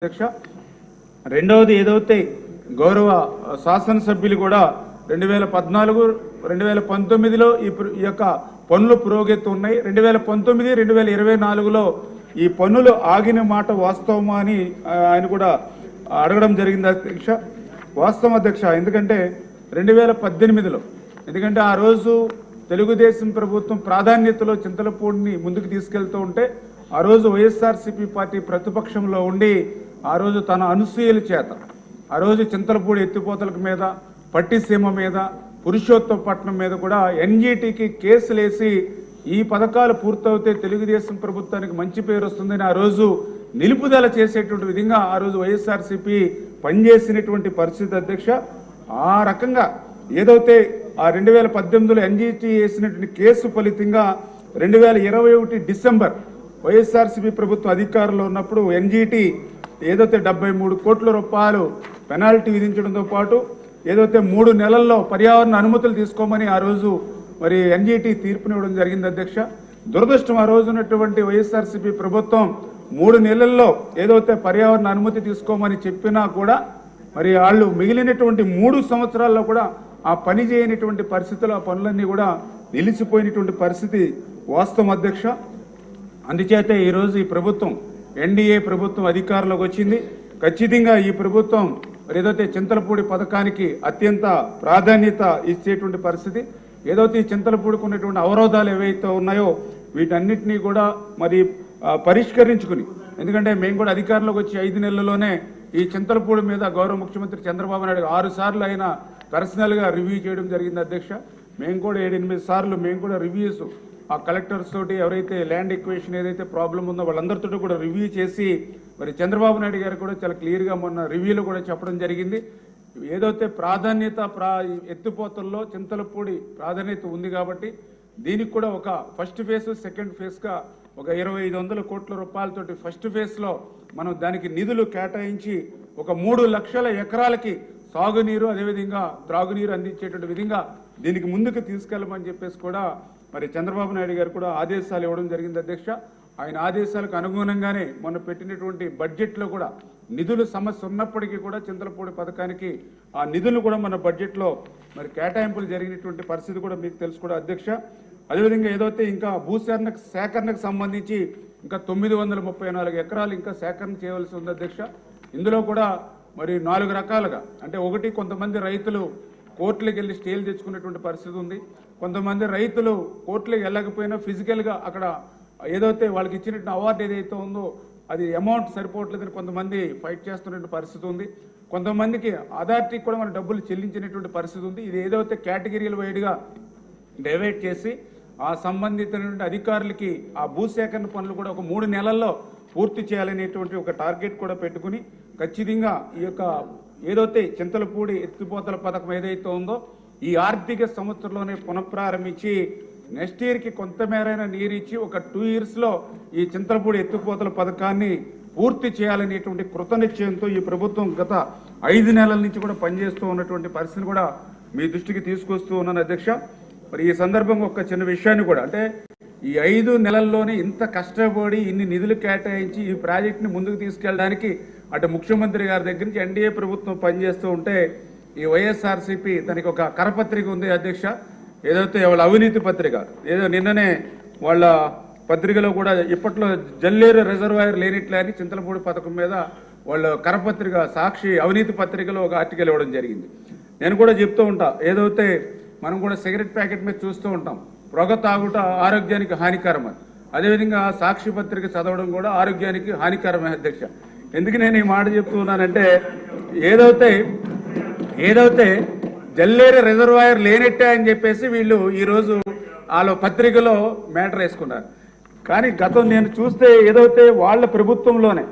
అధ్యక్ష, రెండవది ఏదైతే గౌరవ శాసనసభ్యులు కూడా 2014, 2019లో ఈ యొక్క పన్నులు పురోగతి ఉన్నాయి. 2019, 2024లో ఈ పన్నులు ఆగిన మాట వాస్తవమా అని ఆయన కూడా అడగడం జరిగింది అధ్యక్ష. వాస్తవం అధ్యక్ష, ఎందుకంటే 2018లో ఎందుకంటే ఆ రోజు తెలుగుదేశం ప్రభుత్వం ప్రాధాన్యతలో చింతలపూడిని ముందుకు తీసుకెళ్తూ ఉంటే ఆ రోజు వైఎస్ఆర్సీపీ పార్టీ ప్రతిపక్షంలో ఉండి ఆ రోజు తన అనసూయల చేత ఆ రోజు చింతలపూడి ఎత్తిపోతల మీద, పట్టిసీమ మీద, పురుషోత్తపట్నం మీద కూడా ఎన్జీటీకి కేసులేసి ఈ పథకాలు పూర్తవుతే తెలుగుదేశం ప్రభుత్వానికి మంచి పేరు వస్తుందని ఆ రోజు నిలుపుదల చేసేటువంటి విధంగా ఆ రోజు వైఎస్ఆర్సీపీ పనిచేసినటువంటి పరిస్థితి అధ్యక్ష. ఆ రకంగా ఏదైతే ఆ 2018లో ఎన్జీటీ వేసినటువంటి కేసు ఫలితంగా 2021 డిసెంబర్ వైఎస్ఆర్సీపీ ప్రభుత్వం అధికారంలో ఉన్నప్పుడు ఎన్జీటీ ఏదైతే 73 కోట్ల రూపాయలు పెనాల్టీ విధించడంతో పాటు ఏదైతే 3 నెలల్లో పర్యావరణ అనుమతులు తీసుకోమని ఆ రోజు మరి ఎన్జీటీ తీర్పునివ్వడం జరిగింది అధ్యక్ష. దురదృష్టం, ఆ రోజు ఉన్నటువంటి వైఎస్ఆర్సీపీ ప్రభుత్వం 3 నెలల్లో ఏదైతే పర్యావరణ అనుమతి తీసుకోమని చెప్పినా కూడా మరి వాళ్ళు మిగిలినటువంటి 3 సంవత్సరాల్లో కూడా ఆ పని చేయనటువంటి పరిస్థితుల్లో ఆ పనులన్నీ కూడా నిలిచిపోయినటువంటి పరిస్థితి వాస్తవం అధ్యక్ష. అందుచేత ఈరోజు ఈ ప్రభుత్వం ఎన్డీఏ ప్రభుత్వం అధికారంలోకి వచ్చింది. ఖచ్చితంగా ఈ ప్రభుత్వం ఏదైతే చింతలపూడి పథకానికి అత్యంత ప్రాధాన్యత ఇచ్చేటువంటి పరిస్థితి, ఏదైతే ఈ చింతలపూడికి ఉన్నటువంటి అవరోధాలు ఏవైతే ఉన్నాయో వీటన్నిటినీ కూడా మరి పరిష్కరించుకుని, ఎందుకంటే మేము కూడా అధికారంలోకి వచ్చి 5 నెలల్లోనే ఈ చింతలపూడి మీద గౌరవ ముఖ్యమంత్రి చంద్రబాబు నాయుడు 6 సార్లు ఆయన పర్సనల్గా రివ్యూ చేయడం జరిగింది అధ్యక్ష. మేము కూడా 7-8 సార్లు మేము కూడా రివ్యూస్ ఆ కలెక్టర్స్ తోటి ఎవరైతే ల్యాండ్ ఎక్వేషన్ ఏదైతే ప్రాబ్లం ఉందో వాళ్ళందరితో కూడా రివ్యూ చేసి మరి చంద్రబాబు నాయుడు గారు కూడా చాలా క్లియర్గా మొన్న రివ్యూలో కూడా చెప్పడం జరిగింది. ఏదైతే ప్రాధాన్యత ఎత్తిపోతల్లో చింతలపూడి ప్రాధాన్యత ఉంది కాబట్టి దీనికి కూడా ఒక ఫస్ట్ ఫేజ్, సెకండ్ ఫేజ్గా ఒక 2500 కోట్ల రూపాయలతోటి ఫస్ట్ ఫేజ్లో మనం దానికి నిధులు కేటాయించి ఒక 3 లక్షల ఎకరాలకి సాగునీరు అదేవిధంగా త్రాగునీరు అందించేటువంటి విధంగా దీనికి ముందుకు తీసుకెళ్ళమని చెప్పేసి కూడా మరి చంద్రబాబు నాయుడు గారు కూడా ఆదేశాలు ఇవ్వడం జరిగింది అధ్యక్ష. ఆయన ఆదేశాలకు అనుగుణంగానే మొన్న పెట్టినటువంటి బడ్జెట్లో కూడా నిధుల సమస్య ఉన్నప్పటికీ కూడా చింతలపూడి పథకానికి ఆ నిధులు కూడా మన బడ్జెట్లో మరి కేటాయింపులు జరిగినటువంటి పరిస్థితి కూడా మీకు తెలుసు కూడా అధ్యక్ష. అదేవిధంగా ఏదైతే ఇంకా సేకరణకు సంబంధించి ఇంకా 934 ఎకరాలు ఇంకా సేకరణ చేయవలసి ఉంది అధ్యక్ష. ఇందులో కూడా మరి 4 రకాలుగా, అంటే ఒకటి కొంతమంది రైతులు కోర్టులకు వెళ్ళి స్టేలు తెచ్చుకునేటువంటి పరిస్థితి ఉంది. కొంతమంది రైతులు కోర్టులకు వెళ్ళకపోయినా ఫిజికల్గా అక్కడ ఏదైతే వాళ్ళకి ఇచ్చినట్టు అవార్డు ఏదైతే ఉందో అది అమౌంట్ సరిపోవట్లేదని కొంతమంది ఫైట్ చేస్తున్నటువంటి పరిస్థితి ఉంది. కొంతమందికి అథారిటీకి కూడా మన డబ్బులు చెల్లించినటువంటి పరిస్థితి ఉంది. ఇది ఏదైతే కేటగిరీల వైడ్గా డైవర్ట్ చేసి ఆ సంబంధితమైనటువంటి అధికారులకి ఆ భూసేకరణ పనులు కూడా ఒక 3 నెలల్లో పూర్తి చేయాలనేటువంటి ఒక టార్గెట్ కూడా పెట్టుకుని ఖచ్చితంగా ఈ యొక్క ఏదైతే చింతలపూడి ఎత్తిపోతల పథకం ఏదైతే ఉందో ఈ ఆర్థిక సంవత్సరంలోనే పునఃప్రారంభించి నెక్స్ట్ ఇయర్కి కొంతమేరైనా నీరు ఇచ్చి ఒక 2 ఇయర్స్లో ఈ చింతలపూడి ఎత్తిపోతల పథకాన్ని పూర్తి చేయాలనేటువంటి కృతనిశ్చయంతో ఈ ప్రభుత్వం గత 5 నెలల నుంచి కూడా పనిచేస్తూ ఉన్నటువంటి పరిస్థితిని కూడా మీ దృష్టికి తీసుకొస్తూ ఉన్నాను అధ్యక్ష. మరి ఈ సందర్భంగా ఒక చిన్న విషయాన్ని కూడా, అంటే ఈ 5 నెలల్లోనే ఇంత కష్టపడి ఇన్ని నిధులు కేటాయించి ఈ ప్రాజెక్టుని ముందుకు తీసుకెళ్ళడానికి అటు ముఖ్యమంత్రి గారి దగ్గర నుంచి ఎన్డీఏ ప్రభుత్వం పనిచేస్తూ ఉంటే ఈ వైఎస్ఆర్సీపీ దానికి ఒక కరపత్రిక ఉంది అధ్యక్ష. ఏదైతే వాళ్ళ అవినీతి పత్రిక, ఏదో నిన్ననే వాళ్ళ పత్రికలో కూడా ఇప్పట్లో జల్లేరు రిజర్వాయర్ లేనిట్లే అని చింతలపూడి పథకం మీద వాళ్ళు కరపత్రిక సాక్షి అవినీతి పత్రికలో ఒక ఆర్టికల్ ఇవ్వడం జరిగింది. నేను కూడా చెప్తూ ఉంటా, ఏదైతే మనం కూడా సిగరెట్ ప్యాకెట్ మీద చూస్తూ ఉంటాం పొగ తాగుట ఆరోగ్యానికి హానికరం అని, అదేవిధంగా సాక్షి పత్రిక చదవడం కూడా ఆరోగ్యానికి హానికరమే అధ్యక్ష. ఎందుకు నేను ఈ మాట చెప్తున్నానంటే ఏదైతే జల్లేరు రిజర్వాయర్ లేనట్టే అని చెప్పేసి వీళ్ళు ఈరోజు వాళ్ళ పత్రికలో మ్యాటర్ వేసుకున్నారు. కానీ గతం నేను చూస్తే ఏదైతే వాళ్ళ ప్రభుత్వంలోనే,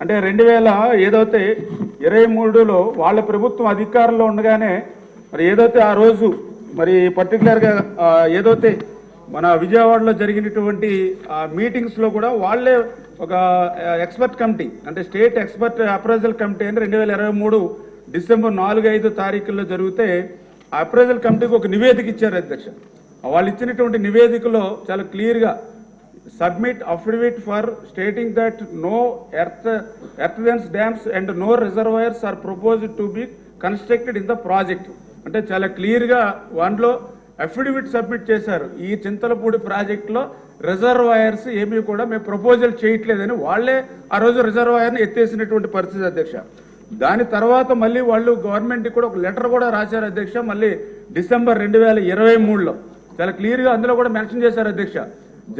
అంటే 2023లో వాళ్ళ ప్రభుత్వం అధికారంలో ఉండగానే మరి ఏదైతే ఆ రోజు మరి పర్టికులర్గా ఏదైతే మన విజయవాడలో జరిగినటువంటి మీటింగ్స్లో కూడా వాళ్ళే ఒక ఎక్స్పర్ట్ కమిటీ, అంటే స్టేట్ ఎక్స్పర్ట్ అప్రైజల్ కమిటీ అని 2023 డిసెంబర్ 4-5 తారీఖుల్లో జరిగితే ఆ అప్రైజల్ కమిటీకి ఒక నివేదిక ఇచ్చారు అధ్యక్ష. వాళ్ళు ఇచ్చినటువంటి నివేదికలో చాలా క్లియర్గా submit affidavit for stating that no earthen dams and no reservoirs are proposed to be constructed in the project. అంటే చాలా క్లియర్గా వాటిలో అఫిడవిట్ సబ్మిట్ చేశారు. ఈ చింతలపూడి ప్రాజెక్టులో రిజర్వాయర్స్ ఏమీ కూడా మేము ప్రపోజల్ చేయట్లేదని వాళ్ళే ఆ రోజు రిజర్వాయర్ని ఎత్తేసినటువంటి పరిస్థితి అధ్యక్ష. దాని తర్వాత మళ్ళీ వాళ్ళు గవర్నమెంట్కి కూడా ఒక లెటర్ కూడా రాశారు అధ్యక్ష. మళ్ళీ డిసెంబర్ 2023లో చాలా క్లియర్గా అందులో కూడా మెన్షన్ చేశారు అధ్యక్ష.